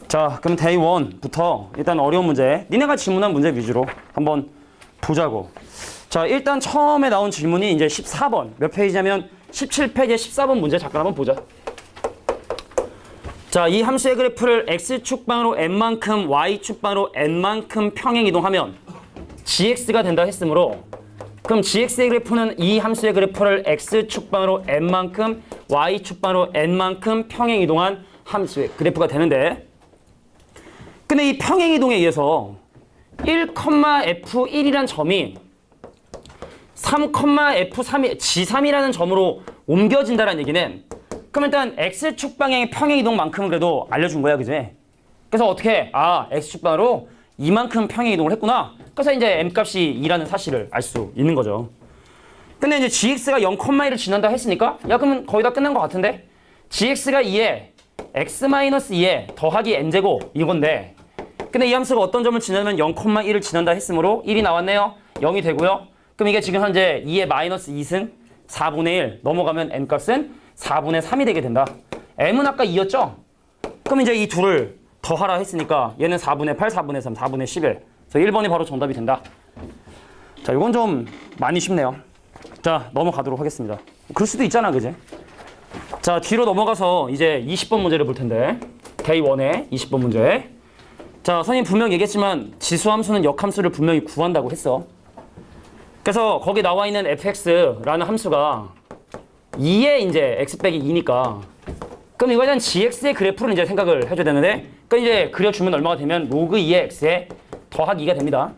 자, 그럼 데이 1부터 일단 어려운 문제, 니네가 질문한 문제 위주로 한번 보자고. 자, 일단 처음에 나온 질문이 이제 14번. 몇 페이지냐면 17페이지에 14번 문제 잠깐 한번 보자. 자, 이 함수의 그래프를 x축방으로 n만큼, y축방으로 n만큼 평행 이동하면 gx가 된다 했으므로, 그럼 gx의 그래프는 이 함수의 그래프를 x축방으로 n만큼, y축방으로 n만큼 평행 이동한 함수의 그래프가 되는데, 근데 이 평행 이동에 의해서 1,f1이란 점이 3,f3이 g3이라는 점으로 옮겨진다는 얘기는, 그럼 일단 x축 방향의 평행 이동만큼은 그래도 알려준 거야, 그지? 그래서 어떻게 해? 아, x축 방으로 이만큼 평행 이동을 했구나. 그래서 이제 m 값이 2라는 사실을 알 수 있는 거죠. 근데 이제 gx가 0,1을 지난다 했으니까, 야, 그러면 거의 다 끝난 것 같은데? gx가 2에 x-2에 더하기 n제곱 이건데, 근데 이 함수가 어떤 점을 지나면 0,1을 지난다 했으므로 1이 나왔네요. 0이 되고요. 그럼 이게 지금 현재 2의 마이너스 2승 4분의 1 넘어가면 n 값은 4분의 3이 되게 된다. m은 아까 2였죠? 그럼 이제 이 둘을 더하라 했으니까 얘는 4분의 8, 4분의 3, 4분의 11. 그래서 1번이 바로 정답이 된다. 자, 이건 좀 많이 쉽네요. 자, 넘어가도록 하겠습니다. 그럴 수도 있잖아, 그지? 자, 뒤로 넘어가서 이제 20번 문제를 볼 텐데, 데이 1의 20번 문제. 자, 선생님 분명 얘기했지만 지수함수는 역함수를 분명히 구한다고 했어. 그래서 거기 나와 있는 fx라는 함수가 2에 이제 x 빼기 2니까, 그럼 이거에 대한 gx의 그래프를 이제 생각을 해줘야 되는데, 그 이제 그려주면 얼마가 되면 로그 2의 x에 더하기 2가 됩니다.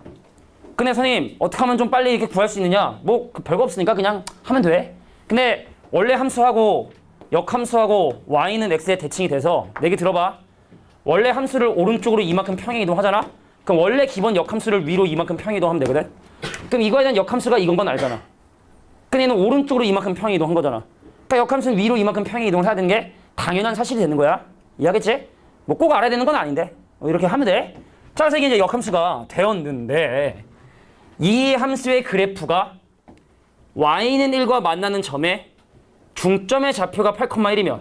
근데 선생님 어떻게 하면 좀 빨리 이렇게 구할 수 있느냐? 뭐 별거 없으니까 그냥 하면 돼. 근데 원래 함수하고 역함수하고 y는 x에 대칭이 돼서, 내 얘기 들어봐. 원래 함수를 오른쪽으로 이만큼 평행 이동하잖아? 그럼 원래 기본 역함수를 위로 이만큼 평행 이동하면 되거든? 그럼 이거에 대한 역함수가 이건 건 알잖아. 근데 얘는 오른쪽으로 이만큼 평행 이동한 거잖아. 그러니까 역함수는 위로 이만큼 평행 이동을 해야 되는 게 당연한 사실이 되는 거야. 이해하겠지? 뭐 꼭 알아야 되는 건 아닌데 이렇게 하면 돼. 자, 그래서 이게 이제 역함수가 되었는데, 이 함수의 그래프가 y는 1과 만나는 점에 중점의 좌표가 8,1이면,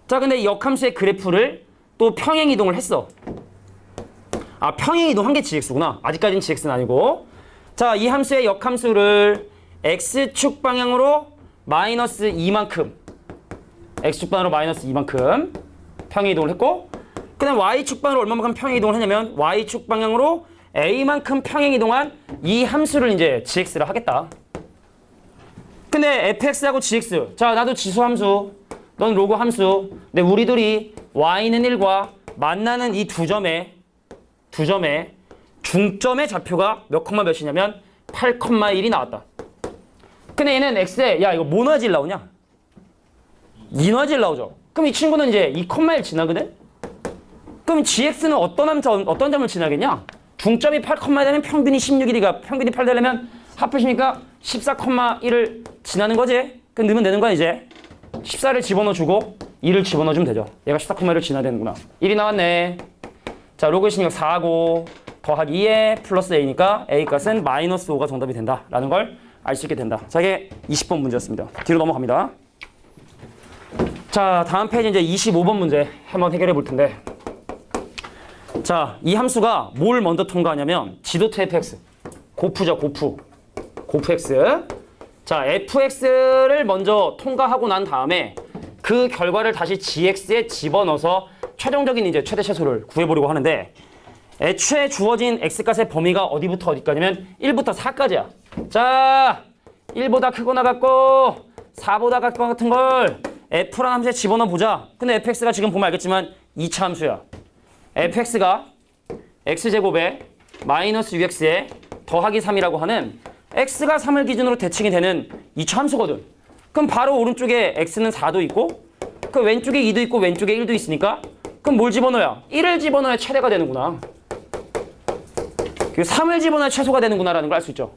자, 근데 이 역함수의 그래프를 또 평행 이동을 했어. 아, 평행 이동한 게 gx구나. 아직까지는 gx는 아니고. 자, 이 함수의 역함수를 x축 방향으로 마이너스 2만큼, x축 방향으로 마이너스 2만큼 평행 이동을 했고, 그 다음 y축 방향으로 얼마만큼 평행 이동을 했냐면 y축 방향으로 a만큼 평행 이동한 이 함수를 이제 gx라 하겠다. 근데 fx하고 gx, 자, 나도 지수 함수, 넌 로그 함수. 근데 우리들이 y는 1과 만나는 이 두 점의 중점의 좌표가 몇 콤마 몇이냐면 8,1이 나왔다. 근데 얘는 x에, 야, 이거 모너질 나오냐? 인화질 나오죠. 그럼 이 친구는 이제 2,1 지나거든? 그럼 gx는 어떤 점을 지나겠냐? 중점이 8,1 되면 평균이 16이니까 평균이 8 되려면 합해시니까 14,1을 지나는 거지? 그럼 넣으면 되는 거야, 이제. 14를 집어넣어주고 2를 집어넣어주면 되죠. 얘가 14,1을 지나야 되는구나. 1이 나왔네. 자, 로그 신경 4고 더하기 2에 플러스 a니까 a 값은 마이너스 5가 정답이 된다라는 걸 알 수 있게 된다. 자, 이게 20번 문제였습니다. 뒤로 넘어갑니다. 자, 다음 페이지 이제 25번 문제 한번 해결해 볼 텐데, 자, 이 함수가 뭘 먼저 통과하냐면 지도트 fx, 고프죠, 고프 x. 자, fx를 먼저 통과하고 난 다음에 그 결과를 다시 gx에 집어넣어서 최종적인 이제 최대 최소를 구해보려고 하는데, 애초에 주어진 x값의 범위가 어디부터 어디까지면 1부터 4까지야. 자, 1보다 크거나 같고 4보다 같고 같은 걸 f라는 함수에 집어넣어 보자. 근데 fx가 지금 보면 알겠지만 2차 함수야. fx가 x제곱에 마이너스 6x에 더하기 3이라고 하는 x가 3을 기준으로 대칭이 되는 2차 함수거든. 그럼 바로 오른쪽에 x는 4도 있고, 그 왼쪽에 2도 있고 왼쪽에 1도 있으니까, 그럼 뭘 집어넣어야? 1을 집어넣어야 최대가 되는구나. 3을 집어넣어야 최소가 되는구나라는 걸 알 수 있죠.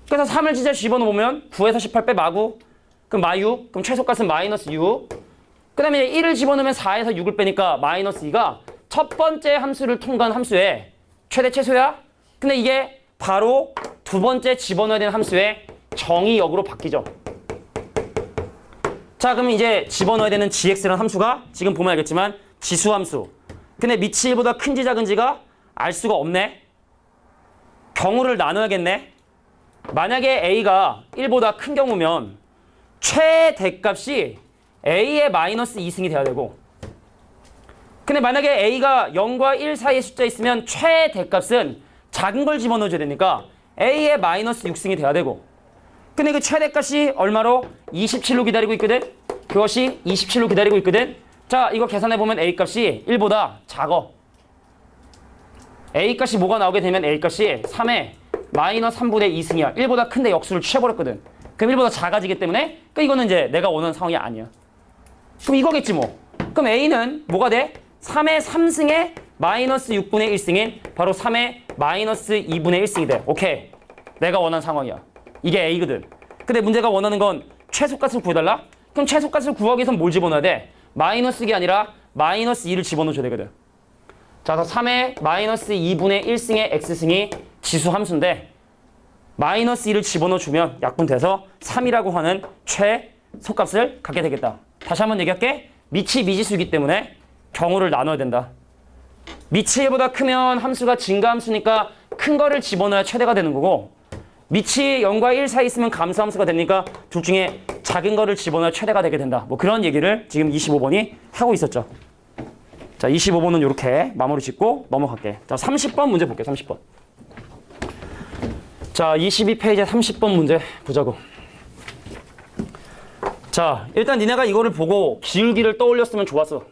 그래서 3을 진짜 집어넣으면 9에서 18 빼 마구, 그럼 마6, 그럼 최소값은 마이너스 6. 그 다음에 1을 집어넣으면 4에서 6을 빼니까 마이너스 2가 첫 번째 함수를 통과한 함수의 최대 최소야. 근데 이게 바로 두 번째 집어넣어야 되는 함수의 정의역으로 바뀌죠. 자, 그럼 이제 집어넣어야 되는 gx라는 함수가 지금 보면 알겠지만 지수함수, 근데 밑이 1보다 큰지 작은지가 알 수가 없네. 경우를 나눠야겠네. 만약에 A가 1보다 큰 경우면 최대값이 A의 마이너스 2승이 돼야 되고, 근데 만약에 A가 0과 1 사이의 숫자 있으면 최대값은 작은 걸 집어넣어줘야 되니까 A의 마이너스 6승이 돼야 되고, 근데 그 최대값이 얼마로? 27로 기다리고 있거든? 그것이 27로 기다리고 있거든? 자, 이거 계산해보면 A값이 1보다 작어. A값이 뭐가 나오게 되면 A값이 3의 마이너스 3분의 2승이야. 1보다 큰데 역수를 취해버렸거든. 그럼 1보다 작아지기 때문에 이거는 이제 내가 원하는 상황이 아니야. 그럼 이거겠지 뭐. 그럼 A는 뭐가 돼? 3의 3승에 마이너스 6분의 1승인 바로 3의 마이너스 2분의 1승이 돼. 오케이. 내가 원하는 상황이야. 이게 A거든. 근데 문제가 원하는 건 최소값을 구해달라? 그럼 최소값을 구하기 위해선 뭘 집어넣어야 돼? 마이너스가 아니라 마이너스 2를 집어넣어줘야 되거든. 자, 그래서 3의 마이너스 2분의 1승의 x승이 지수 함수인데 마이너스 2를 집어넣어주면 약분돼서 3이라고 하는 최소값을 갖게 되겠다. 다시 한번 얘기할게. 밑이 미지수이기 때문에 경우를 나눠야 된다. 밑이 1보다 크면 함수가 증가함수니까 큰 거를 집어넣어야 최대가 되는 거고, 밑이 0과 1 사이 있으면 감소함수가 되니까 둘 중에 작은 거를 집어넣어야 최대가 되게 된다. 뭐 그런 얘기를 지금 25번이 하고 있었죠. 자, 25번은 이렇게 마무리 짓고 넘어갈게. 자, 30번 문제 볼게요. 30번. 자, 22페이지에 30번 문제 보자고. 자, 일단 니네가 이거를 보고 기울기를 떠올렸으면 좋았어.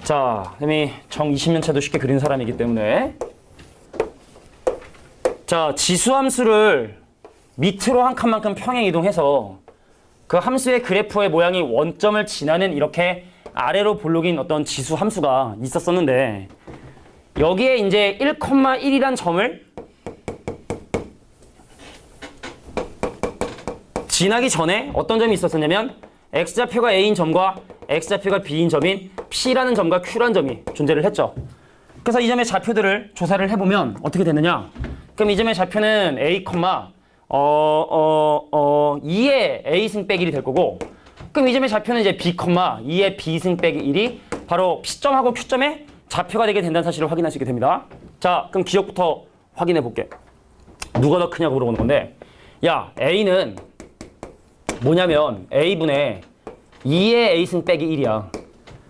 자, 선생님이 정 20년차도 쉽게 그리는 사람이기 때문에, 자, 지수함수를 밑으로 한 칸만큼 평행 이동해서 그 함수의 그래프의 모양이 원점을 지나는 이렇게 아래로 볼록인 어떤 지수함수가 있었었는데, 여기에 이제 1,1이란 점을 지나기 전에 어떤 점이 있었었냐면 x좌표가 a인 점과 x좌표가 b인 점인 p라는 점과 q라는 점이 존재를 했죠. 그래서 이 점의 좌표들을 조사를 해보면 어떻게 되느냐. 그럼 이 점의 좌표는 a, 2의 a승 빼기 1이 될 거고, 그럼 이 점의 좌표는 이제 b, 2의 b승 빼기 1이 바로 p점하고 q점의 좌표가 되게 된다는 사실을 확인할 수 있게 됩니다. 자, 그럼 기억부터 확인해 볼게. 누가 더 크냐고 물어보는 건데, 야, a는 뭐냐면 a분의 2의 a승 빼기 1이야.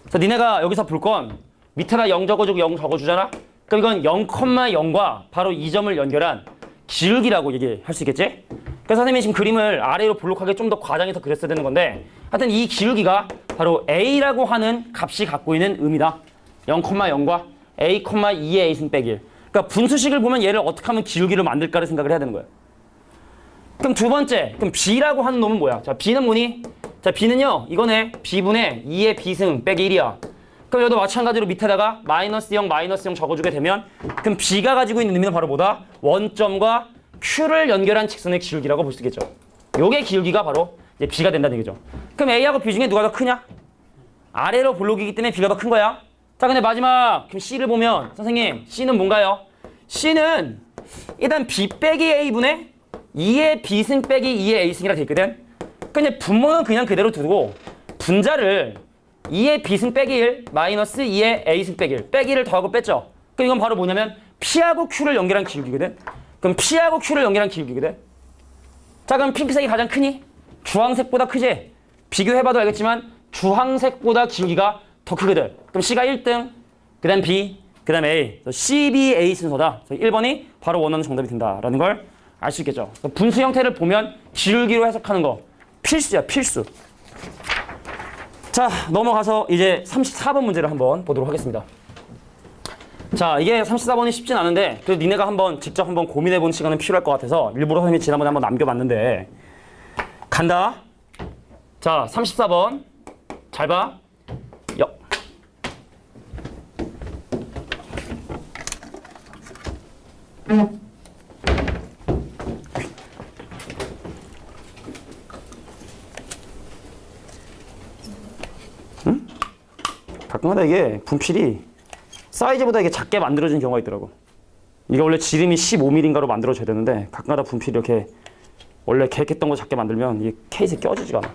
그래서 니네가 여기서 볼 건 밑에다 0 적어주고 0 적어주잖아? 그럼 이건 0,0과 바로 이 점을 연결한 기울기라고 얘기할 수 있겠지? 그래서 선생님이 지금 그림을 아래로 볼록하게 좀 더 과장해서 그렸어야 되는 건데, 하여튼 이 기울기가 바로 a라고 하는 값이 갖고 있는 의미다. 0,0과 a, 2의 a승 빼기 1. 그러니까 분수식을 보면 얘를 어떻게 하면 기울기를 만들까를 생각을 해야 되는 거야. 그럼 두 번째, 그럼 b라고 하는 놈은 뭐야? 자, b는 뭐니? 자, b는요, 이거네. b분의 2의 b승 빼기 1이야. 그럼 여기도 마찬가지로 밑에다가 마이너스 0, 마이너스 0 적어주게 되면, 그럼 b가 가지고 있는 의미는 바로 뭐다? 원점과 q를 연결한 직선의 기울기라고 볼 수 있겠죠. 요게 기울기가 바로 이제 b가 된다는 얘기죠. 그럼 a하고 b 중에 누가 더 크냐? 아래로 볼록이기 때문에 b가 더 큰 거야. 자, 근데 마지막 그럼 c를 보면, 선생님, c는 뭔가요? c는 일단 b 빼기 a분의 2의 b승 빼기 2의 a승이라 돼 있거든. 그냥 분모는 그냥 그대로 두고 분자를 2의 b승 빼기 1 마이너스 2의 a승 빼기 1 빼기 1을 더하고 뺐죠. 그럼 이건 바로 뭐냐면 p하고 q를 연결한 기울기거든. 그럼 p하고 q를 연결한 기울기거든. 자, 그럼 핑크색이 가장 크니? 주황색보다 크지? 비교해봐도 알겠지만 주황색보다 기울기가 더 크거든. 그럼 c가 1등, 그 다음 b, 그 다음 a. c, b, a 순서다. 1번이 바로 원하는 정답이 된다라는 걸 알 수 있겠죠. 분수 형태를 보면 기울기로 해석하는 거 필수야, 필수. 자, 넘어가서 이제 34번 문제를 한번 보도록 하겠습니다. 자, 이게 34번이 쉽진 않은데 그래도 니네가 한번 직접 한번 고민해보는 시간은 필요할 것 같아서 일부러 선생님이 지난번에 한번 남겨봤는데 간다. 자, 34번 잘 봐. 응? 가끔가다 이게 분필이 사이즈보다 이게 작게 만들어진 경우가 있더라고. 이게 원래 지름이 15mm인가로 만들어져야 되는데 가끔가다 분필이 이렇게 원래 계획했던 거 작게 만들면 이 케이스에 껴지지가 않아.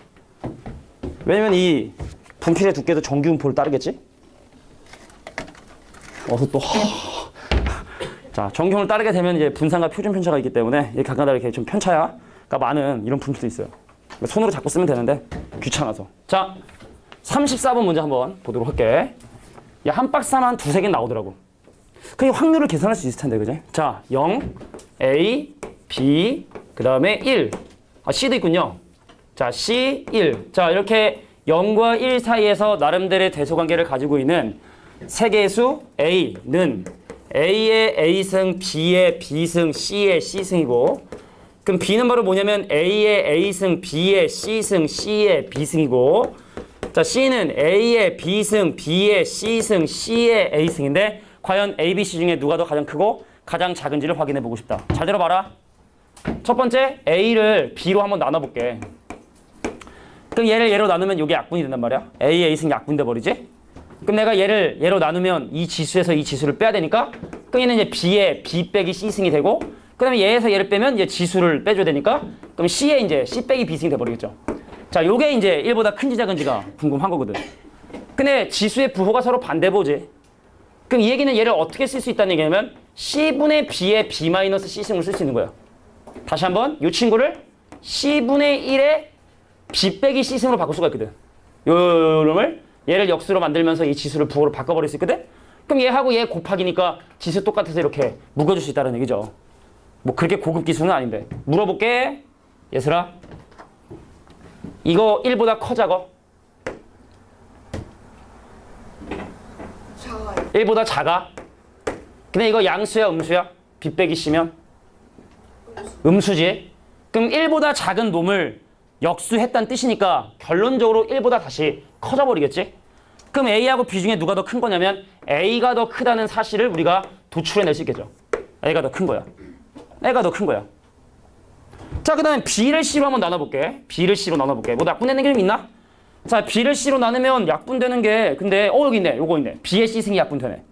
왜냐면 이 분필의 두께도 정규분포를 따르겠지? 또 자, 정규분포를 따르게 되면 이제 분산과 표준 편차가 있기 때문에 각각 이렇게 좀 편차가 많은 이런 분필도 있어요. 손으로 잡고 쓰면 되는데 귀찮아서. 자, 34번 문제 한번 보도록 할게. 야, 한 박스만 한 두세 개 나오더라고. 그게 확률을 계산할 수 있을 텐데, 그지? 자, 0, A, B, 그 다음에 1. C도 있군요. 자, C, 1. 자, 이렇게 0과 1 사이에서 나름대로의 대소관계를 가지고 있는 세 개의 수 A는 A의 A승, B의 B승, C의 C승이고, 그럼 B는 바로 뭐냐면 A의 A승, B의 C승, C의 B승이고, 자, C는 A의 B승, B의 C승, C의 A승인데 과연 A, B, C 중에 누가 더 가장 크고 가장 작은지를 확인해 보고 싶다. 잘 들어봐라. 첫 번째 A를 B로 한번 나눠볼게. 그럼 얘를 얘로 나누면 이게 약분이 된단 말이야. A, A승 약분 돼버리지? 그럼 내가 얘를 얘로 나누면 이 지수에서 이 지수를 빼야 되니까 그럼 얘는 이제 B의 B 빼기 C승이 되고 그 다음에 얘에서 얘를 빼면 이제 지수를 빼줘야 되니까 그럼 C에 이제 C 빼기 B승이 돼버리겠죠. 자, 요게 이제 1보다 큰지 작은지가 궁금한 거거든. 근데 지수의 부호가 서로 반대보지. 그럼 이 얘기는 얘를 어떻게 쓸 수 있다는 얘기냐면 C분의 B의 B 마이너스 C승을 쓸 수 있는 거야. 다시 한번 이 친구를 C분의 1의 B 빼기 C승으로 바꿀 수가 있거든. 요 놈을 얘를 역수로 만들면서 이 지수를 부호로 바꿔버릴 수 있거든. 그럼 얘하고 얘 곱하기니까 지수 똑같아서 이렇게 묶어줄 수 있다는 얘기죠. 뭐 그렇게 고급 기술은 아닌데. 물어볼게. 얘들아. 이거 1보다 커 작아? 작아요. 1보다 작아? 근데 이거 양수야 음수야? B 빼기 C면? 음수지. 그럼 1보다 작은 놈을 역수했다는 뜻이니까 결론적으로 1보다 다시 커져 버리겠지? 그럼 A하고 B 중에 누가 더 큰 거냐면 A가 더 크다는 사실을 우리가 도출해낼 수 있겠죠. A가 더 큰 거야. A가 더 큰 거야. 자, 그 다음에 B를 C로 한번 나눠볼게. B를 C로 나눠볼게. 뭐 약분되는 게 좀 있나? 자, B를 C로 나누면 약분되는 게 근데 여기 있네. 요거 있네. B의 C승이 약분되네.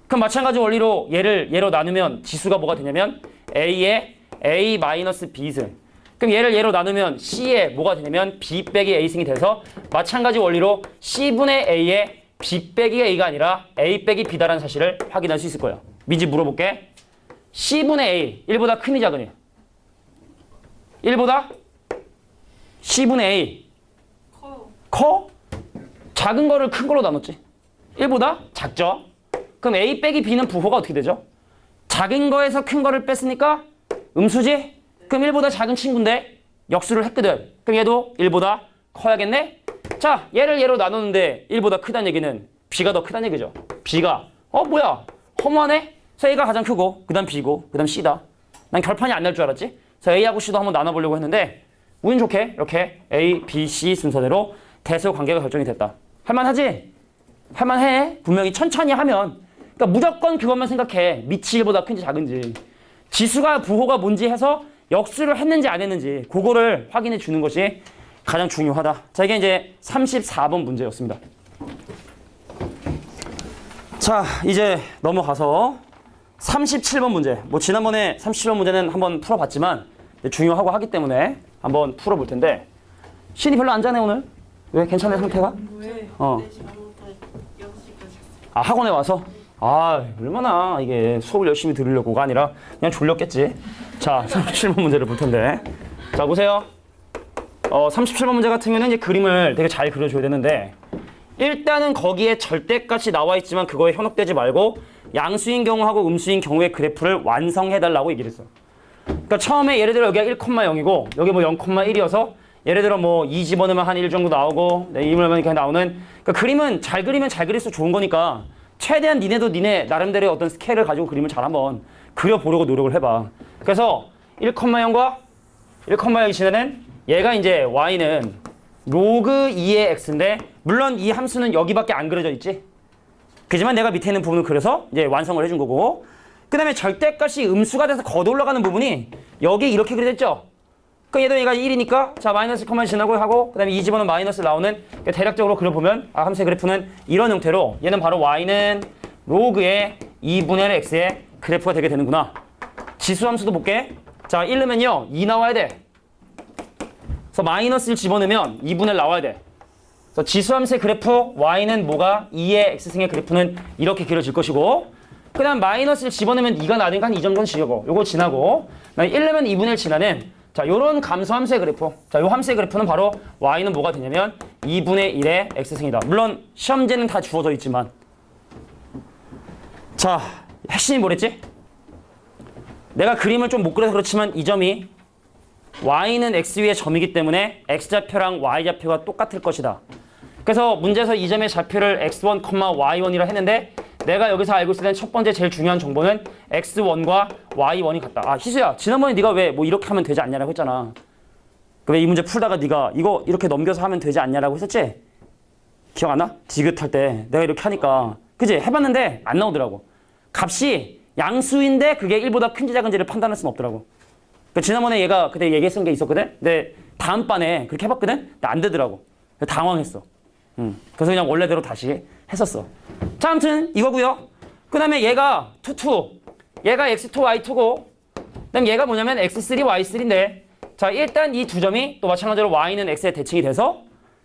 그럼 마찬가지 원리로 얘를 얘로 나누면 지수가 뭐가 되냐면 A의 A-B승. 그럼 얘를 얘로 나누면 C의 뭐가 되냐면 B 빼기 A승이 돼서 마찬가지 원리로 C분의 A의 B 빼기 A가 아니라 A 빼기 B다라는 사실을 확인할 수 있을 거예요. 민지 물어볼게. C분의 A, 1보다 크니 작으니? 1보다? C분의 A. 커요. 커? 작은 거를 큰 걸로 나눴지. 1보다 작죠? 그럼 A 빼기 B는 부호가 어떻게 되죠? 작은 거에서 큰 거를 뺐으니까 음수지? 그럼 1보다 작은 친구인데 역수를 했거든. 그럼 얘도 1보다 커야겠네? 자, 얘를 얘로 나누는데 1보다 크다는 얘기는 B가 더 크다는 얘기죠. B가 뭐야? 허무하네? 그래서 A가 가장 크고 그 다음 B고 그 다음 C다. 난 결판이 안 날 줄 알았지? 그래서 A하고 C도 한번 나눠보려고 했는데 운 좋게 이렇게 A, B, C 순서대로 대소 관계가 결정이 됐다. 할만하지? 할만해. 분명히 천천히 하면. 그러니까 무조건 그것만 생각해. 밑이 1보다 큰지 작은지. 지수가 부호가 뭔지 해서 역수를 했는지 안 했는지 그거를 확인해 주는 것이 가장 중요하다. 자, 이게 이제 34번 문제였습니다. 자, 이제 넘어가서 37번 문제. 뭐 지난번에 37번 문제는 한번 풀어봤지만 중요하고 하기 때문에 한번 풀어볼 텐데 신이 별로 안 자네 오늘? 왜? 괜찮아 상태가? 왜? 어. 4시부터 6시까지. 아, 학원에 와서? 아, 얼마나 이게 수업을 열심히 들으려고가 아니라 그냥 졸렸겠지. 자, 37번 문제를 볼 텐데. 자, 보세요. 37번 문제 같은 경우는 이제 그림을 되게 잘 그려줘야 되는데 일단은 거기에 절대값이 나와 있지만 그거에 현혹되지 말고 양수인 경우하고 음수인 경우의 그래프를 완성해달라고 얘기를 했어. 그러니까 처음에 예를 들어 여기가 1,0이고 여기 뭐 0,1이어서 예를 들어 뭐 2 집어넣으면 한 1 정도 나오고 2을 이렇게 나오는 그러니까 그림은 잘 그리면 잘 그릴수록 좋은 거니까 최대한 니네도 니네 나름대로의 어떤 스케일을 가지고 그림을 잘 한번 그려보려고 노력을 해봐. 그래서 1,0과 1,0의 시대는 얘가 이제 y는 로그 2의 x인데 물론 이 함수는 여기밖에 안 그려져 있지. 그지만 내가 밑에 있는 부분을 그려서 이제 완성을 해준 거고 그 다음에 절대값이 음수가 돼서 걷어 올라가는 부분이 여기 이렇게 그려졌죠. 그 얘도 얘가 1이니까 자 마이너스 컴마 지나고 하고 그 다음에 이 집어는 마이너스 나오는 대략적으로 그려보면 함수의 그래프는 이런 형태로 얘는 바로 y는 로그의 2분의 x의 그래프가 되게 되는구나. 지수 함수도 볼게. 자 1 넣으면요 2 나와야 돼. 그래서 마이너스 1 집어넣으면 2분의 1 나와야 돼. 그래서 지수함수의 그래프 y는 뭐가 2의 x승의 그래프는 이렇게 그려질 것이고 그 다음 마이너스를 집어넣으면 2가 나니까 한 2점 정도 지우고 요거 지나고 1내면 2분의 1 지나는 자 요런 감소 함수의 그래프 자 요 함수의 그래프는 바로 y는 뭐가 되냐면 2분의 1의 x승이다. 물론 시험제는 다 주어져 있지만 자 핵심이 뭐랬지? 내가 그림을 좀 못 그려서 그렇지만 이 점이 y는 x 위의 점이기 때문에 x좌표랑 y좌표가 똑같을 것이다. 그래서 문제에서 이 점의 좌표를 x1, y1이라 했는데 내가 여기서 알고 있을 때는 첫 번째 제일 중요한 정보는 x1과 y1이 같다. 아 희수야 지난번에 네가 왜 뭐 이렇게 하면 되지 않냐라고 했잖아. 왜 이 문제 풀다가 네가 이거 이렇게 넘겨서 하면 되지 않냐라고 했었지? 기억 안 나? 디귿할 때 내가 이렇게 하니까 그지? 해봤는데 안 나오더라고. 값이 양수인데 그게 1보다 큰지 작은지를 판단할 수는 없더라고. 그 지난번에 얘가 그때 얘기했던 게 있었거든? 근데 다음 반에 그렇게 해봤거든? 근데 안 되더라고. 당황했어. 그래서 그냥 원래대로 다시 했었어. 자, 아무튼 이거고요. 그 다음에 얘가 2, 얘가 x2, y2고 그 다음에 얘가 뭐냐면 x3, y3인데 자, 일단 이 두 점이 또 마찬가지로 y는 x에 대칭이 돼서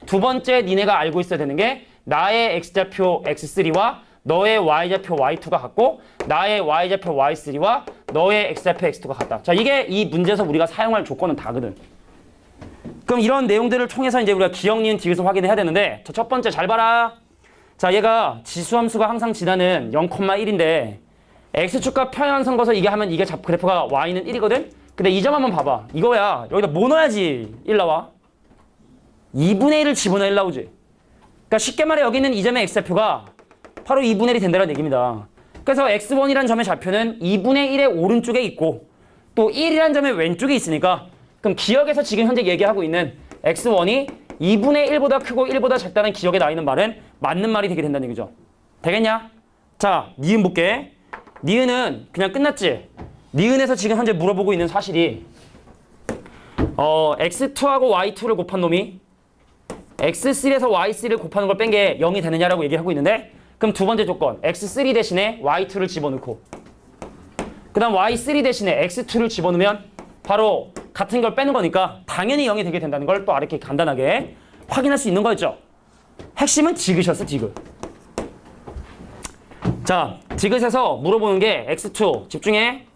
두 번째 니네가 알고 있어야 되는 게 나의 x좌표 x3와 너의 y좌표 y2가 같고 나의 y좌표 y3와 너의 x좌표 x2가 같다. 자, 이게 이 문제에서 우리가 사용할 조건은 다거든. 그럼 이런 내용들을 통해서 이제 우리가 기억, 니은, 디귿을 확인해야 되는데 자, 첫 번째 잘 봐라. 자, 얘가 지수함수가 항상 지나는 0,1인데 x축과 평행선 거서 이게 하면 이게 그래프가 y는 1이거든? 근데 이 점 한번 봐봐. 이거야. 여기다 뭐 넣어야지 1 나와? 2분의 1을 집어넣어 1 나오지. 그러니까 쉽게 말해 여기 있는 이 점의 x좌표가 바로 2분의 1이 된다는 얘기입니다. 그래서 x1이라는 점의 좌표는 2분의 1의 오른쪽에 있고 또 1이라는 점의 왼쪽에 있으니까 그럼 기억에서 지금 현재 얘기하고 있는 x1이 2분의 1보다 크고 1보다 작다는 기억에 나 있는 말은 맞는 말이 되게 된다는 얘기죠. 되겠냐? 자, 니은 볼게. 니은은 그냥 끝났지? 니은에서 지금 현재 물어보고 있는 사실이 x2하고 y2를 곱한 놈이 x3에서 y3를 곱하는 걸 뺀 게 0이 되느냐라고 얘기하고 있는데 그럼 두 번째 조건 x3 대신에 y2를 집어넣고 그 다음 y3 대신에 x2를 집어넣으면 바로 같은 걸 빼는 거니까 당연히 0이 되게 된다는 걸 또 이렇게 간단하게 확인할 수 있는 거였죠. 핵심은 디귿이었어, 디귿. 자, 디귿에서 물어보는 게 x2 집중해.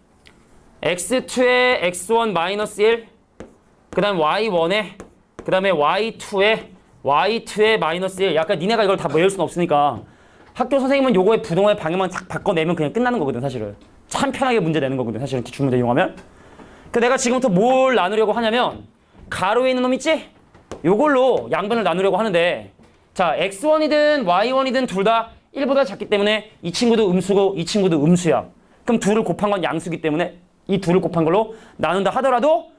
x2에 x1 마이너스 1 그 다음 y1에 그 다음에 y2에 마이너스 1 약간 니네가 이걸 다 외울 수는 없으니까 학교 선생님은 요거의 부동의 방향만 딱 바꿔내면 그냥 끝나는 거거든 사실은. 참 편하게 문제 내는 거거든 사실은 기출문제 이용하면. 그 내가 지금부터 뭘 나누려고 하냐면 가로에 있는 놈 있지? 요걸로 양변을 나누려고 하는데 자 x1이든 y1이든 둘 다 1보다 작기 때문에 이 친구도 음수고 이 친구도 음수야. 그럼 둘을 곱한 건 양수기 때문에 이 둘을 곱한 걸로 나눈다 하더라도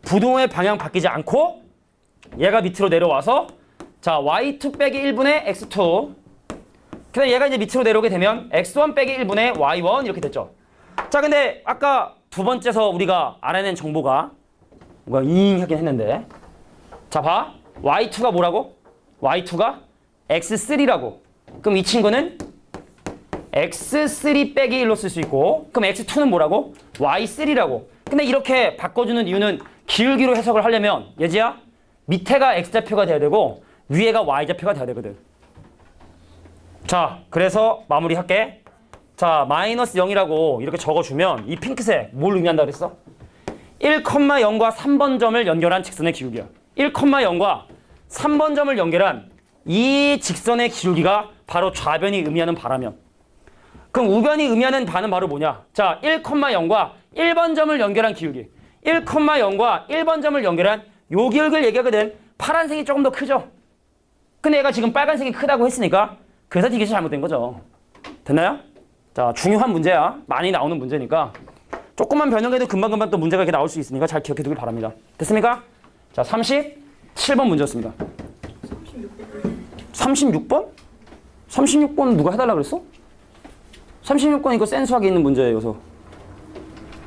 부동의 방향 바뀌지 않고 얘가 밑으로 내려와서 자 y2 빼기 1분의 x2 그 다음에 얘가 이제 밑으로 내려오게 되면 x1 빼기 1분의 y1 이렇게 됐죠. 자 근데 아까 두 번째서 우리가 알아낸 정보가 뭔가 잉 하긴 했는데 자 봐 y2가 뭐라고? y2가 x3라고. 그럼 이 친구는 x3 빼기 1로 쓸 수 있고 그럼 x2는 뭐라고? y3라고. 근데 이렇게 바꿔주는 이유는 기울기로 해석을 하려면 예지야 밑에가 x좌표가 돼야 되고 위에가 y좌표가 돼야 되거든. 자 그래서 마무리할게. 자 마이너스 0이라고 이렇게 적어주면 이 핑크색 뭘 의미한다 그랬어? 1,0과 3번 점을 연결한 직선의 기울기야. 1,0과 3번 점을 연결한 이 직선의 기울기가 바로 좌변이 의미하는 바라면 그럼 우변이 의미하는 바는 바로 뭐냐? 자 1,0과 1번 점을 연결한 기울기 1,0과 1번 점을 연결한 요 기울기를 얘기하거든. 파란색이 조금 더 크죠? 근데 얘가 지금 빨간색이 크다고 했으니까 그래서 이게 잘못된 거죠. 됐나요? 자 중요한 문제야. 많이 나오는 문제니까 조금만 변형해도 금방금방 또 문제가 이렇게 나올 수 있으니까 잘 기억해 두길 바랍니다. 됐습니까? 자 37번 문제였습니다. 36번? 36번 누가 해달라 그랬어? 36번 이거 센수학에 있는 문제여서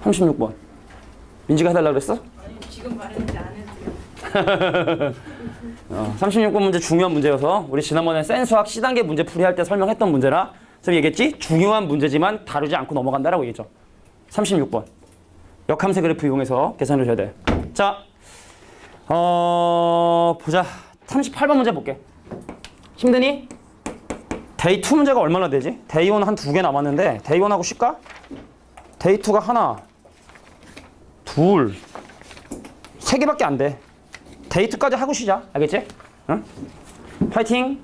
36번 민지가 해달라 그랬어? 아니 지금 말했는데 안 했어요. 36번 문제 중요한 문제여서 우리 지난번에 센수학 C단계 문제 풀이할 때 설명했던 문제라 그래서 얘기했지? 중요한 문제지만 다루지 않고 넘어간다라고 얘기했죠. 36번 역함수 그래프 이용해서 계산을 해야 돼. 자, 보자. 38번 문제 볼게. 힘드니? 데이 2 문제가 얼마나 되지? 데이 1 한 2개 남았는데 데이 1하고 쉴까? 데이 2가 하나, 둘, 3개밖에 안 돼. 데이 2까지 하고 쉬자. 알겠지? 응? 파이팅!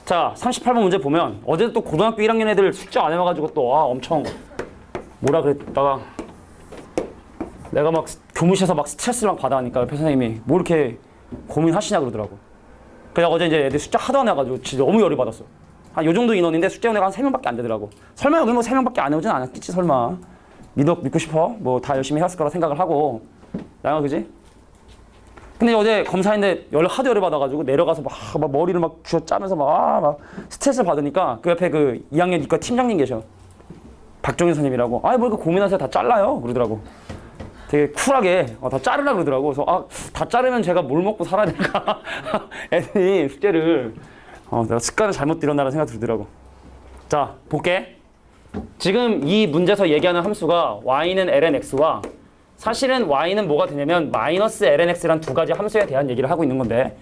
자, 38번 문제 보면 어제 또 고등학교 1학년 애들 숙제 안 해와가지고 또 엄청 뭐라 그랬다가 내가 막 교무실에서 막 스트레스를 막 받아하니까 옆에 선생님이 뭐 이렇게 고민하시냐 그러더라고. 그래서 어제 이제 애들 숙제 하도 안 해가지고 진짜 너무 열이 받았어. 한 요 정도 인원인데 숙제 온 애가 한 3명밖에 안 되더라고. 설마 여기 뭐 3명밖에 안 해오진 않았겠지 설마. 믿고 싶어? 뭐 다 열심히 해왔을 거라 생각을 하고. 나가 그지? 근데 어제 검사했는데 하도 열을 받아가지고 내려가서 막 머리를 막 쥐어 짜면서 막 스트레스를 받으니까 그 옆에 그 2학년 이과 팀장님 계셔. 박종인 선생님이라고. 뭐 이렇게 고민하세요. 다 잘라요. 그러더라고. 되게 쿨하게 다 자르라 그러더라고. 그래서 다 자르면 제가 뭘 먹고 살아야 될까? 애들이 숙제를 내가 습관을 잘못 들였나라는 생각이 들더라고. 자, 볼게. 지금 이 문제에서 얘기하는 함수가 y는 lnx와 사실은 y는 뭐가 되냐면 마이너스 lnx란 두 가지 함수에 대한 얘기를 하고 있는 건데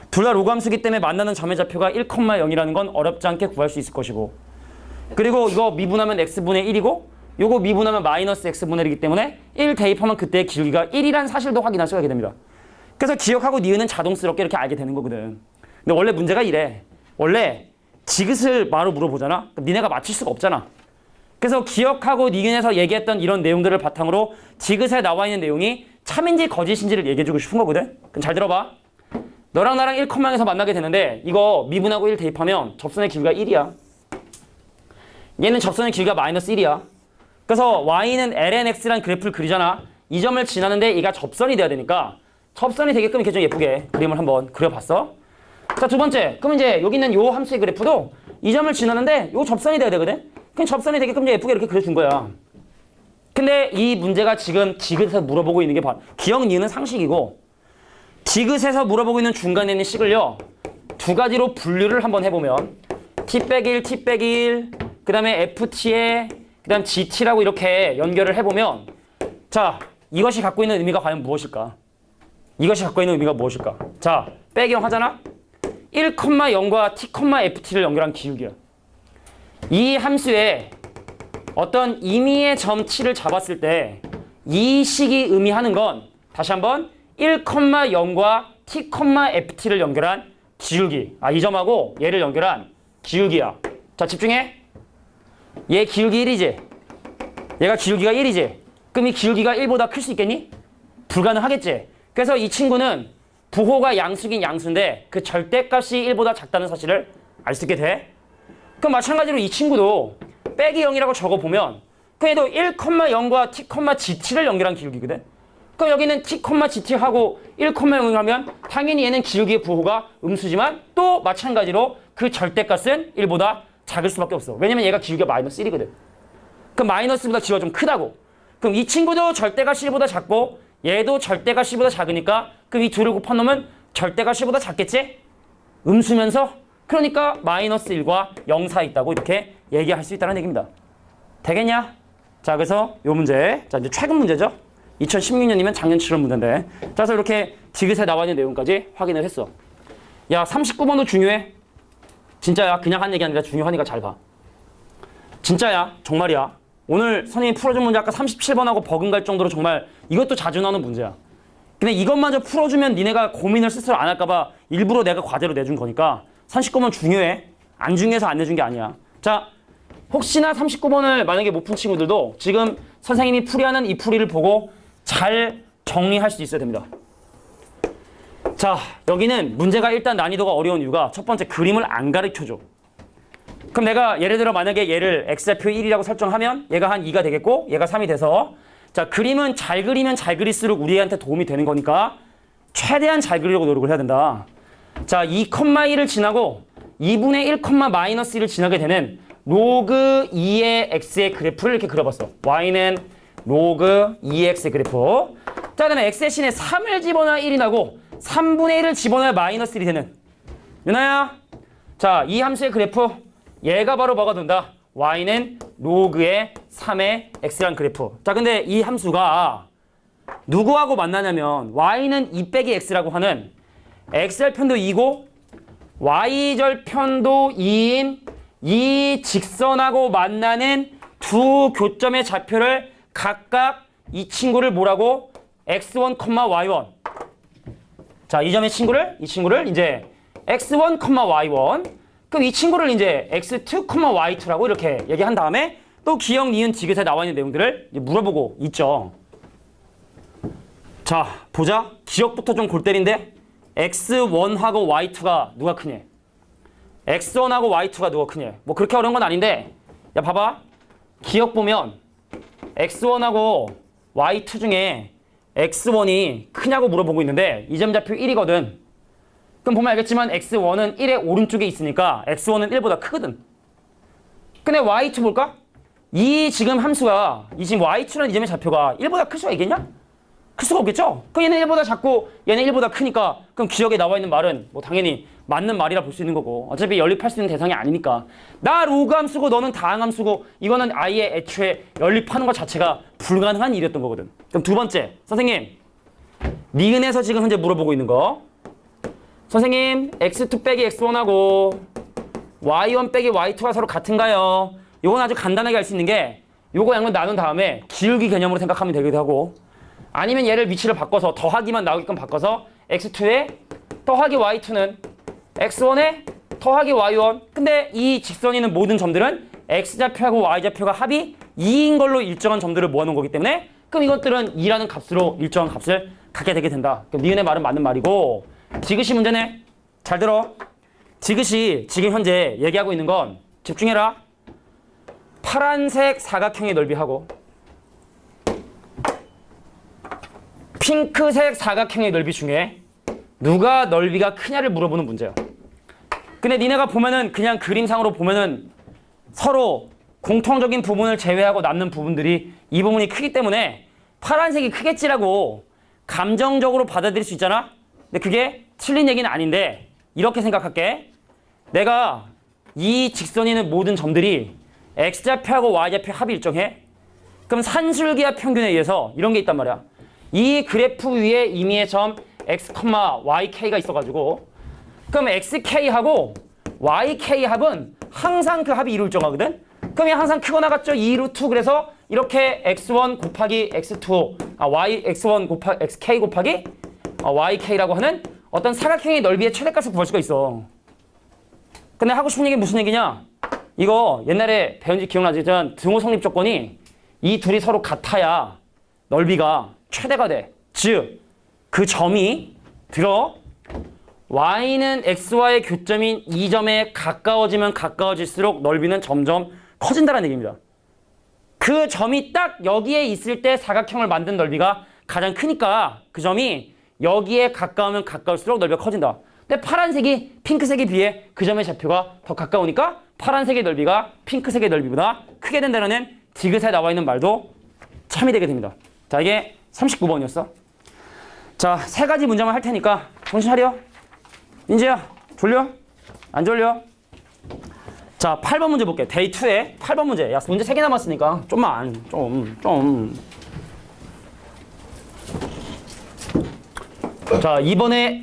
둘 다 로그함수기 때문에 만나는 점의 좌표가 1,0이라는 건 어렵지 않게 구할 수 있을 것이고 그리고 이거 미분하면 x분의 1이고 요거 미분하면 마이너스 x분의 1이기 때문에 1 대입하면 그때의 기울기가 1이라는 사실도 확인할 수가 있게 됩니다. 그래서 기억하고 니은은 자동스럽게 이렇게 알게 되는 거거든. 근데 원래 문제가 이래. 원래 지그스를 바로 물어보잖아. 그럼 니네가 맞출 수가 없잖아. 그래서 기억하고 니은에서 얘기했던 이런 내용들을 바탕으로 지그스에 나와 있는 내용이 참인지 거짓인지를 얘기해주고 싶은 거거든. 그럼 잘 들어봐. 너랑 나랑 1,0에서 만나게 되는데 이거 미분하고 1 대입하면 접선의 길이가 1이야. 얘는 접선의 길이가 마이너스 1이야. 그래서 y는 lnx라는 그래프를 그리잖아. 이 점을 지나는데 얘가 접선이 돼야 되니까 접선이 되게끔 이렇게 좀 예쁘게 그림을 한번 그려봤어. 자, 두 번째. 그럼 이제 여기 있는 요 함수의 그래프도 이 점을 지나는데 요 접선이 돼야 되거든. 그냥 접선이 되게끔 예쁘게 이렇게 그려준 거야. 근데 이 문제가 지금 지그스에서 물어보고 있는 게 바로 기억 니은 상식이고 지그스에서 물어보고 있는 중간에 있는 식을요. 두 가지로 분류를 한번 해보면 t-1, t-1, 그 다음에 ft에 그 다음 gt라고 이렇게 연결을 해보면 자, 이것이 갖고 있는 의미가 과연 무엇일까? 이것이 갖고 있는 의미가 무엇일까? 자, 빼기 0 하잖아? 1,0과 t,ft를 연결한 기울기야. 이 함수에 어떤 임의의 점 t를 잡았을 때 이 식이 의미하는 건 다시 한번 1,0과 t,ft를 연결한 기울기. 이 점하고 얘를 연결한 기울기야. 자, 집중해. 얘 기울기 1이지? 얘가 기울기가 1이지? 그럼 이 기울기가 1보다 클 수 있겠니? 불가능하겠지? 그래서 이 친구는 부호가 양수긴 양수인데 그 절대값이 1보다 작다는 사실을 알 수 있게 돼. 그럼 마찬가지로 이 친구도 빼기 0이라고 적어보면 그래도 1,0과 t,gt를 연결한 기울기거든. 그럼 여기는 t,gt하고 1,0을 하면 당연히 얘는 기울기의 부호가 음수지만 또 마찬가지로 그 절대값은 1보다 작을 수밖에 없어. 왜냐면 얘가 기울기가 마이너스 1이거든. 그럼 마이너스보다 기울기가 좀 크다고. 그럼 이 친구도 절대값이 1보다 작고 얘도 절대값이 1보다 작으니까 그럼 이 둘을 곱한 놈은 절대값이 1보다 작겠지? 음수면서 그러니까 마이너스 1과 0 사이에 있다고 이렇게 얘기할 수 있다는 얘기입니다. 되겠냐? 자, 그래서 요 문제. 자, 이제 최근 문제죠. 2016년이면 작년 7월 문제인데. 자, 그래서 이렇게 지그스에 나와 있는 내용까지 확인을 했어. 야, 39번도 중요해. 진짜야. 그냥 한 얘기 아니라 중요하니까 잘 봐. 진짜야. 정말이야. 오늘 선생님이 풀어준 문제 아까 37번하고 버금갈 정도로 정말 이것도 자주 나오는 문제야. 근데 이것마저 풀어주면 니네가 고민을 스스로 안 할까봐 일부러 내가 과제로 내준 거니까 39번 중요해. 안 중요해서 안 내준 게 아니야. 자, 혹시나 39번을 만약에 못 푼 친구들도 지금 선생님이 풀이하는 이 풀이를 보고 잘 정리할 수 있어야 됩니다. 자, 여기는 문제가 일단 난이도가 어려운 이유가 첫 번째 그림을 안 가르쳐줘. 그럼 내가 예를 들어 만약에 얘를 x좌표 1이라고 설정하면 얘가 한 2가 되겠고 얘가 3이 돼서 자, 그림은 잘 그리면 잘 그릴수록 우리한테 도움이 되는 거니까 최대한 잘 그리려고 노력을 해야 된다. 자, 2,1을 지나고 2분의 1, 마이너스 1을 지나게 되는 로그 2의 x의 그래프를 이렇게 그려봤어. y는 로그 2의 x의 그래프. 자, 그 다음에 x 대신에 3을 집어넣어야 1이 나고 3분의 1을 집어넣어야 마이너스 1이 되는. 유나야? 자, 이 함수의 그래프. 얘가 바로 뭐가 된다? y는 로그의 3의 x라는 그래프. 자, 근데 이 함수가 누구하고 만나냐면 y는 2 빼기 x라고 하는 x절편도 2고 y절편도 2인 이 직선하고 만나는 두 교점의 좌표를 각각 이 친구를 뭐라고? x1, y1. 자, 이 친구를 이제 x1, y1. 그럼 이 친구를 이제 x2, y2라고 이렇게 얘기한 다음에 또 기역, 니은, 디귿에 나와 있는 내용들을 이제 물어보고 있죠. 자, 보자. 기억부터 좀 골 때린데 x1하고 y2가 누가 크냐? x1하고 y2가 누가 크냐? 뭐 그렇게 어려운 건 아닌데 야, 봐봐. 기억 보면 x1하고 y2 중에 x1이 크냐고 물어보고 있는데 이 점 좌표 1이거든. 그럼 보면 알겠지만 x1은 1의 오른쪽에 있으니까 x1은 1보다 크거든. 근데 y2 볼까? 이 지금 함수가 이 지금 y2라는 이 점의 좌표가 1보다 클 수가 있겠냐? 클 수가 없겠죠? 그럼 얘는 1보다 작고 얘는 1보다 크니까 그럼 기억에 나와 있는 말은 뭐 당연히 맞는 말이라 볼 수 있는 거고 어차피 연립할 수 있는 대상이 아니니까 나 로그 함수고 너는 다항 함수고 이거는 아예 애초에 연립하는 것 자체가 불가능한 일이었던 거거든. 그럼 두 번째 선생님 니은에서 지금 현재 물어보고 있는 거 선생님 x2 빼기 x1하고 y1 빼기 y2가 서로 같은가요? 이건 아주 간단하게 알 수 있는 게 요거 양면 나눈 다음에 기울기 개념으로 생각하면 되기도 하고 아니면 얘를 위치를 바꿔서 더하기만 나오게끔 바꿔서 x2에 더하기 y2는 x1에 더하기 y1. 근데 이 직선이 있는 모든 점들은 x좌표하고 y좌표가 합이 2인 걸로 일정한 점들을 모아놓은 거기 때문에 그럼 이것들은 2라는 값으로 일정한 값을 갖게 되게 된다. 그럼 니은의 말은 맞는 말이고 지그시 문제네. 잘 들어. 지그시 지금 현재 얘기하고 있는 건 집중해라. 파란색 사각형의 넓이하고 핑크색 사각형의 넓이 중에 누가 넓이가 크냐를 물어보는 문제야. 근데 니네가 보면은 그냥 그림상으로 보면은 서로 공통적인 부분을 제외하고 남는 부분들이 이 부분이 크기 때문에 파란색이 크겠지라고 감정적으로 받아들일 수 있잖아. 근데 그게 틀린 얘기는 아닌데 이렇게 생각할게. 내가 이 직선이 있는 모든 점들이 x좌표하고 y좌표 합이 일정해. 그럼 산술기하 평균에 의해서 이런 게 있단 말이야. 이 그래프 위에 임의의 점 x,yk가 있어가지고 그럼 xk하고 yk 합은 항상 그 합이 2로 일정하거든? 그럼 얘 항상 크거나 같죠? 2루트 그래서 이렇게 x1 곱하기 x2 x1 곱하기 xk 곱하기 yk라고 하는 어떤 사각형의 넓이의 최대값을 구할 수가 있어. 근데 하고 싶은 얘기 무슨 얘기냐? 이거 옛날에 배운지 기억나지만 등호 성립 조건이 이 둘이 서로 같아야 넓이가 최대가 돼. 즉, 그 점이 들어 y는 x와의 교점인 이 점에 가까워지면 가까워질수록 넓이는 점점 커진다는 얘기입니다. 그 점이 딱 여기에 있을 때 사각형을 만든 넓이가 가장 크니까 그 점이 여기에 가까우면 가까울수록 넓이가 커진다. 근데 파란색이 핑크색에 비해 그 점의 좌표가 더 가까우니까 파란색의 넓이가 핑크색의 넓이보다 크게 된다는 디귿에 나와 있는 말도 참이 되게 됩니다. 자, 이게 39번이었어. 자, 세 가지 문제만 할 테니까 정신 차려. 민지야, 졸려? 안 졸려? 자, 8번 문제 볼게. 데이 2에 8번 문제. 야, 문제 3개 남았으니까 좀만, 좀. 자, 이번에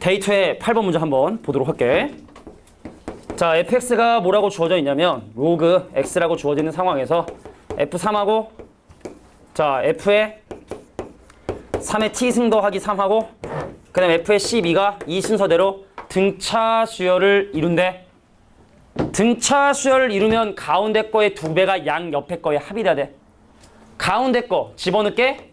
데이 2에 8번 문제 한번 보도록 할게. 자, fx가 뭐라고 주어져 있냐면 로그 x라고 주어져 있는 상황에서 f3하고 자, f에 3의 t승 더하기 3하고 그 다음에 f의 12가 이 순서대로 등차 수열을 이룬대. 등차 수열을 이루면 가운데 거의 2배가 양 옆에 거에 합이 돼야 돼. 가운데 거 집어넣게.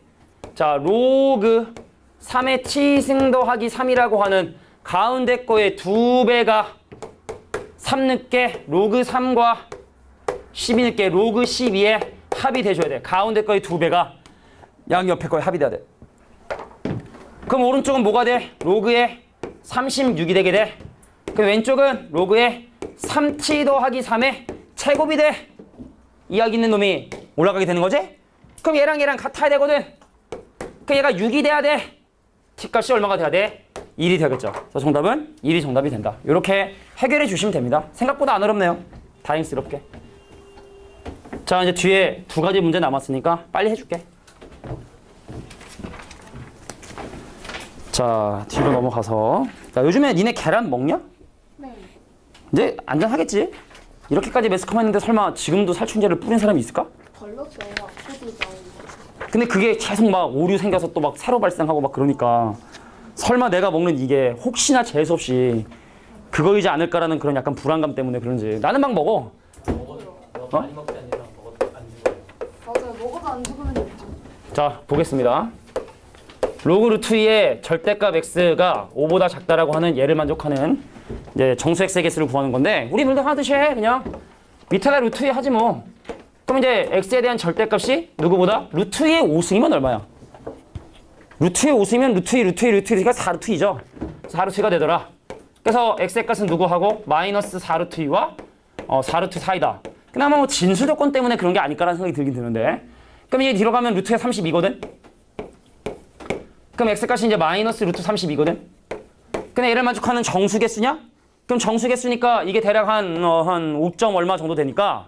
자, 로그 3의 t승 더하기 3이라고 하는 가운데 거의 2배가 3 넣게 로그 3과 12 넣게 로그 12에 합이 돼줘야 돼. 가운데 거의 2배가 양 옆에 거에 합이 돼야 돼. 그럼 오른쪽은 뭐가 돼? 로그에 36이 되게 돼. 그럼 왼쪽은 로그에 3t 더하기 3의 제곱이 돼. 이 여기 있는 놈이 올라가게 되는 거지? 그럼 얘랑 같아야 되거든. 그럼 얘가 6이 돼야 돼. t값이 얼마가 돼야 돼? 1이 되겠죠. 그래서 정답은 1이 정답이 된다. 이렇게 해결해 주시면 됩니다. 생각보다 안 어렵네요. 다행스럽게. 자, 이제 뒤에 2가지 문제 남았으니까 빨리 해줄게. 자, 뒤로 넘어가서. 자, 요즘에 니네 계란 먹냐? 네. 이제 안전하겠지? 이렇게까지 매스컴 했는데 설마 지금도 살충제를 뿌린 사람이 있을까? 걸렸어요. 앞에도 나오고. 근데 그게 계속 막 오류 생겨서 또 막 새로 발생하고 막 그러니까 설마 내가 먹는 이게 혹시나 재수없이 그거이지 않을까라는 그런 약간 불안감 때문에 그런지 나는 막 먹어. 많이 먹지 않으면 먹어도 안 죽어요. 맞아요. 먹어도 안 죽으면 됐죠. 자, 보겠습니다. 로그 루트 2의 절대값 x가 5보다 작다라고 하는 얘를 만족하는 이제 정수 x의 개수를 구하는 건데 우리 물도 하듯이 해 그냥 밑에다 루트 2 하지 뭐. 그럼 이제 x에 대한 절대값이 누구보다 루트 2의 5승이면 얼마야? 루트 2의 5승이면 루트 2, 루트 2, 루트 2가 4루트 2죠. 4루트 2가 되더라. 그래서 x의 값은 누구하고 마이너스 4루트 2와 4루트 4이다. 그나마 뭐 진수 조건 때문에 그런 게 아닐까라는 생각이 들긴 드는데 그럼 이게 뒤로 가면 루트가 32거든? 그럼 x값이 이제 마이너스 루트 32거든? 근데 얘를 만족하는 정수 개수냐? 그럼 정수 개수니까 이게 대략 한 5점 얼마 정도 되니까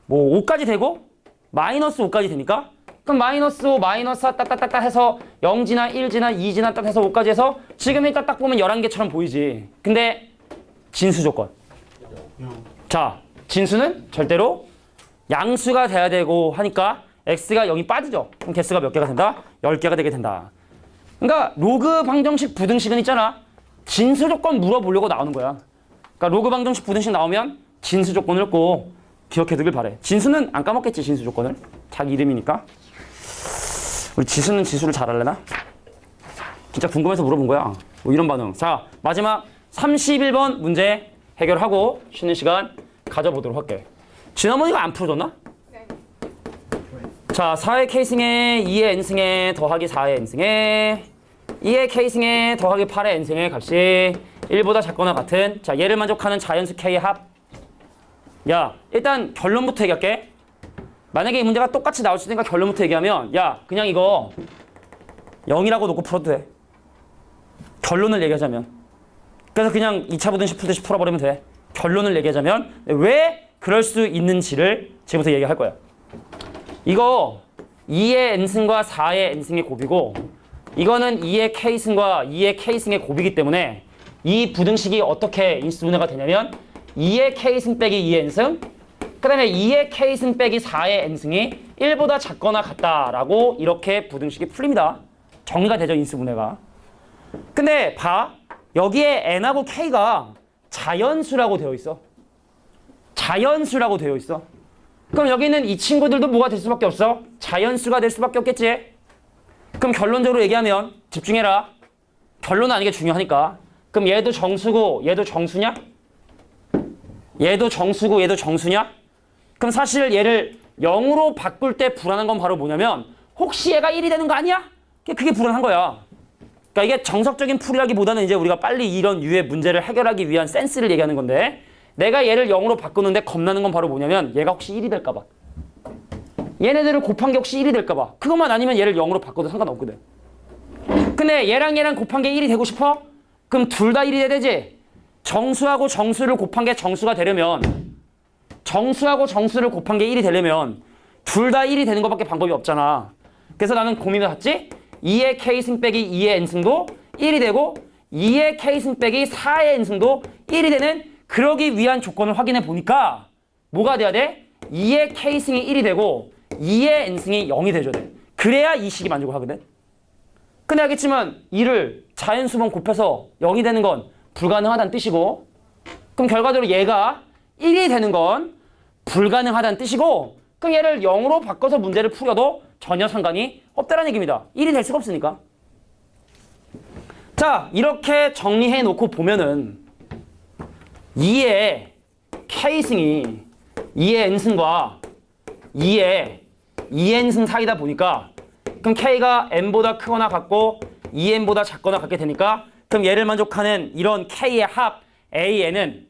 뭐 5까지 되고 마이너스 5까지 되니까 그럼 마이너스 5, 마이너스 4 딱딱딱딱 해서 0지나 1지나 2지나 딱 해서 5까지 해서 지금 이 딱딱 보면 11개처럼 보이지. 근데 진수 조건. 자, 진수는 절대로 양수가 돼야 되고 하니까 x가 0이 빠지죠. 그럼 개수가 몇 개가 된다? 10개가 되게 된다. 그러니까 로그 방정식 부등식은 있잖아. 진수 조건 물어보려고 나오는 거야. 그러니까 로그 방정식 부등식 나오면 진수 조건을 꼭 기억해 두길 바래. 진수는 안 까먹겠지, 진수 조건을. 자기 이름이니까. 우리 지수는 지수를 잘 알려나? 진짜 궁금해서 물어본 거야. 뭐 이런 반응. 자, 마지막 31번 문제 해결하고 쉬는 시간 가져보도록 할게. 지난번이가 안 풀어줬나? 네. 자, 4의 K승에 2의 N승에 더하기 4의 N승에 2의 K승에 더하기 8의 N승의 값이 1보다 작거나 같은 자, 얘를 만족하는 자연수 K의 합. 야, 일단 결론부터 얘기할게. 만약에 이 문제가 똑같이 나올 수 있으니까 결론부터 얘기하면 야, 그냥 이거 0이라고 놓고 풀어도 돼. 결론을 얘기하자면. 그래서 그냥 2차 부등식 풀듯이 풀어버리면 돼. 결론을 얘기하자면 왜 그럴 수 있는지를 지금부터 얘기할 거야. 이거 2의 n승과 4의 n승의 곱이고 이거는 2의 k승과 2의 k승의 곱이기 때문에 이 부등식이 어떻게 인수분해가 되냐면 2의 k승 빼기 2의 n승 그 다음에 2의 k승 빼기 4의 n승이 1보다 작거나 같다라고 이렇게 부등식이 풀립니다. 정리가 되죠, 인수분해가. 근데 봐. 여기에 n하고 k가 자연수라고 되어 있어. 자연수라고 되어 있어. 그럼 여기 있는 이 친구들도 뭐가 될 수밖에 없어? 자연수가 될 수밖에 없겠지? 그럼 결론적으로 얘기하면 집중해라. 결론은 아니게 중요하니까. 그럼 얘도 정수고 얘도 정수냐? 얘도 정수고 얘도 정수냐? 그럼 사실 얘를 0으로 바꿀 때 불안한 건 바로 뭐냐면 혹시 얘가 1이 되는 거 아니야? 그게 불안한 거야. 그러니까 이게 정석적인 풀이라기보다는 이제 우리가 빨리 이런 유의 문제를 해결하기 위한 센스를 얘기하는 건데 내가 얘를 0으로 바꾸는데 겁나는 건 바로 뭐냐면 얘가 혹시 1이 될까 봐. 얘네들을 곱한 게 혹시 1이 될까 봐. 그것만 아니면 얘를 0으로 바꿔도 상관없거든. 근데 얘랑 곱한 게 1이 되고 싶어? 그럼 둘 다 1이 돼야 되지? 정수하고 정수를 곱한 게 정수가 되려면 정수하고 정수를 곱한 게 1이 되려면 둘 다 1이 되는 것밖에 방법이 없잖아. 그래서 나는 고민을 했지? 2의 k승 빼기 2의 n승도 1이 되고 2의 k승 빼기 4의 n승도 1이 되는 그러기 위한 조건을 확인해 보니까 뭐가 돼야 돼? 2의 k승이 1이 되고 2의 n승이 0이 돼줘야 돼. 그래야 이 식이 만족을 하거든. 근데 알겠지만 2를 자연수분 곱해서 0이 되는 건 불가능하다는 뜻이고 그럼 결과적으로 얘가 1이 되는 건 불가능하다는 뜻이고 그럼 얘를 0으로 바꿔서 문제를 풀어도 전혀 상관이 없다는 얘기입니다. 1이 될 수가 없으니까. 자, 이렇게 정리해 놓고 보면은 2의 k승이 2의 n승과 2의 2n승 사이다 보니까 그럼 k가 n보다 크거나 같고 2n보다 작거나 같게 되니까 그럼 얘를 만족하는 이런 k의 합 an은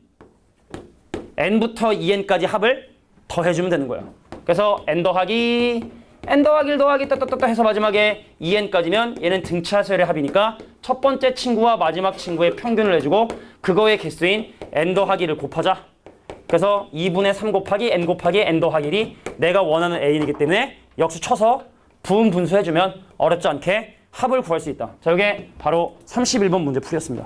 n부터 2n까지 합을 더해주면 되는 거야. 그래서 n 더하기 1 더하기 따따따따 해서 마지막에 2n까지면 얘는 등차수열의 합이니까 첫 번째 친구와 마지막 친구의 평균을 해주고 그거의 개수인 n 더하기를 곱하자. 그래서 2분의 3 곱하기 n 곱하기 n 더하기 1이 내가 원하는 a이기 때문에 역수 쳐서 부분 분수해주면 어렵지 않게 합을 구할 수 있다. 자, 이게 바로 31번 문제 풀이었습니다.